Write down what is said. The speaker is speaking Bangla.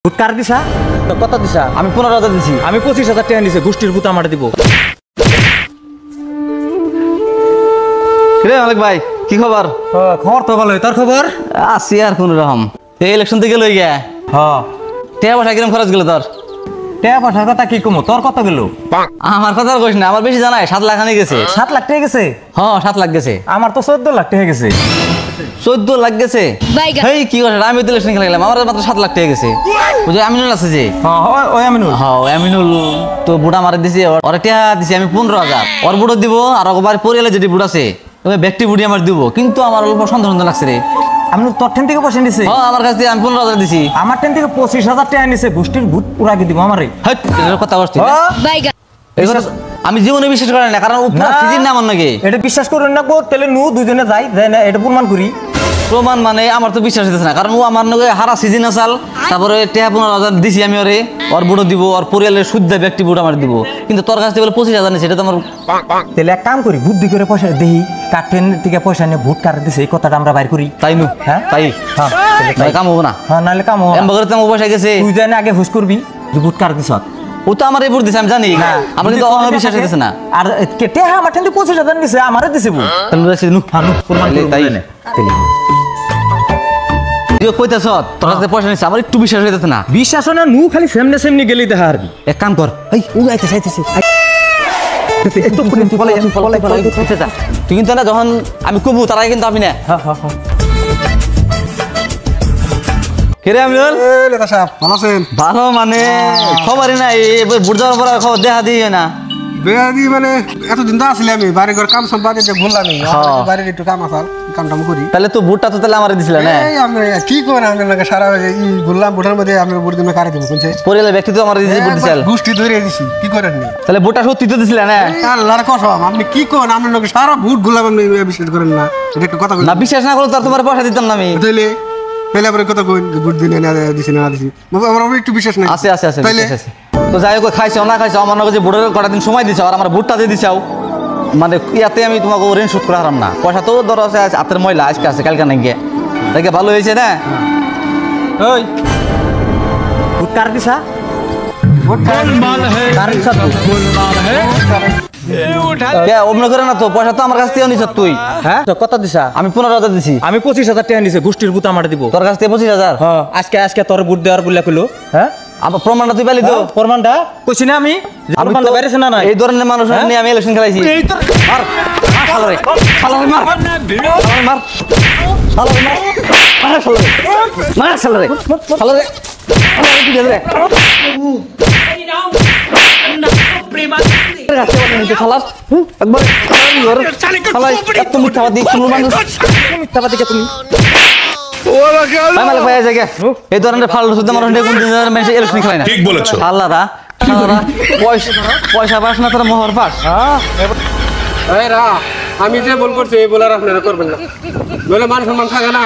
ভোট কার দিছা? কত দিছা? আমি 15,000 দিছি। আমি 25,000 টাকা নিছে, গোষ্ঠীর ভূত আমার দিব। রে মালিক ভাই, কি খবর? খবর তো ভালো, তোর খবর? আছি আর কোন রকম। এই ইলেকশন থেকে লই গিয়া টাকা পয়সা কিরম খরচ গেল তোর? টাকা পয়সার কথা কি কমো, তোর কত গেল? আমার কথা কইস না, আমার বেশি জানাই 7 লাখ আনি গেছে। 7 লাখ টাকা গেছে? হ্যাঁ 7 লাখ গেছে। আমার তো 14 লাখ টাকা গেছে। 14 লাখ গেছে? এই কি কথা, আমি তো ইলেকশন খেলে গেলাম, আমার মাত্র 7 লাখ টাকা গেছে। ওই যে আমিনুল আছে যে, ওই আমিনুল। হ্যাঁ আমিনুল তো বুড়া মারে দিছি, ওর টাকা দিছি আমি 15,000। ওর বুড়ো দিব আর ওর পরিয়ালে যেটি বুড়া আছে ওই ব্যক্তি বুড়ি আমার দিব, কিন্তু আমার অল্প সন্দেহ লাগছে রে। আমিনুল তোর টেন থেকে পয়সা নিছে? হ্যাঁ আমার কাছ থেকে আমি 15,000 দিছি। আমার টেন থেকে 25,000 টাকা নিছে, গোষ্ঠীর ভূত পুরা দিব আমারে। হাট এর কথা বলছিস? আমি জীবনে বিশ্বাস করি না, কারণ উপরা সিজন না আমার নাকি। এটা বিশ্বাস করুন না গো, তাহলে নু দুজনে যাই না, এটা প্রমাণ করি। প্রমাণ মানে আমার তো বিশ্বাস হইতেছে না, কারণ ও আমার নাকি হারা সিজন আসাল, তারপরে টাকা 15,000 দিছি আমি ওরে, ওর বুড়ো দিব, ওর পরিয়ালের শুদ্ধ ব্যক্তি বুড়ো আমার দিব, কিন্তু তোর কাছ থেকে বলে 25,000 নিছে। এটা তো আমার তাহলে এক কাম করি, বুদ্ধি করে পয়সা দেই, কার ট্রেন থেকে পয়সা নিয়ে ভোট কার দিছে এই কথাটা আমরা বাইর করি। তাই নু? হ্যাঁ তাই হ্যাঁ কাম হবো না। হ্যাঁ নাহলে কাম হবে। এমন করে তো পয়সা গেছে, তুই জানে আগে হুশ করবি যে ভোট কার দিছ। ও তো আমার এই বুড় দিছে আমি জানি, আমার কিন্তু বিশ্বাস হইতেছে না। আর কেটে আমার টেন থেকে 25,000 দিছে, আমারে দিছে বল। তাহলে নু হ্যাঁ নু প্রমাণ করি তাই তাইলে। তুই কইতাছ তোর কাছে পয়সা নিছে, আমার একটু বিশ্বাস হইতেছে না। বিশ্বাস না, নু খালি সামনে সামনে গেলেই দেখা হারবি। এক কাম কর, এই ও আইতেছে আইতেছে তুই কিন্তু না, যখন আমি কবু তার আগে কিন্তু আমি না। কেরে আমিনুল? ভালো মানে খবরই নাই, বুড় যাওয়ার পর খবর দেখা দিয়ে না। বেয়াদি মানে এতদিন তো আসলে আমি বাড়ি ঘর কাম সব বাড়িতে ঘুরলাম, বাড়ির একটু কাম আসাল, কামটাম করি। তাহলে তো বুটটা তো তাহলে আমার দিছিল না? এই আমি কি করেন আপনার লাগে সারা ঘুরলাম, বুটের মধ্যে আপনার বুট দিনে কারে দেবো কোনছে পরিয়ালের ব্যক্তি তো আমার দিয়েছি, বুট দিছিল। গোষ্ঠী ধরে দিছি, কি করেন নি? তাহলে বুটটা সত্যি তো দিছিল না? আল্লাহর কসম, আপনি কি করেন আপনার লাগে সারা বুট ঘুরলাম, আপনি বিশ্বাস করেন না? এটা একটা কথা না, বিশ্বাস না করলে তো তোমার পয়সা দিতাম না আমি। তাইলে তাইলে আপনার কথা কইন বুট দিনে না দিছি না দিছি, আমার একটু বিশ্বাস নাই। আছে আছে আছে তো যাই হোক, খাইছো না খাইছো, আমার নগে যে বুটের কটা দিন সময় দিছো আর আমার বুটটা দিয়ে দিছাও, মানে ইয়াতে আমি তোমাকে ঋণ শোধ করে হারাম না। পয়সা তো ধরো আছে, হাতের ময়লা আজকে আছে কালকে নাই গিয়ে, দেখে ভালো হয়েছে না? ওই ভোট কার দিছা? অমন করে না তো, পয়সা তো আমার কাছ থেকে নিছ তুই। হ্যাঁ কত দিছা? আমি 15,000 দিছি। আমি 25,000 টাকা নিছে, গোষ্ঠীর ভূত আমার দিব। তোর কাছ থেকে 25,000? হ্যাঁ আজকে তোর ভোট দেওয়ার বলে কইলো। হ্যাঁ আবার প্রমাণটা তুই পাইলি তো? প্রমাণটা কইছি না আমি, প্রমাণটা বাইরেছে না? না এই ধরনের মানুষ নিয়ে আমি ইলেকশন খেলাইছি। মার শালারে, শালারে মার, শালারে মার, শালারে মার, মার শালারে, মার শালারে, শালারে, শালারে কি দেবে? একবার এত মিথ্যাবাদী কোন মানুষ, মিথ্যাবাদী কে তুমি? এই ধরনের ফালতু শুদ্ধ মানুষ ইলেকশন খেলায় না। ঠিক বলেছো। আল্লাহরা পয়সা পাস না, তোরা মোহর পাস। আমি যে বল করছি এই বলার আপনারা করবেন না, বলে মান সম্মান থাকে না।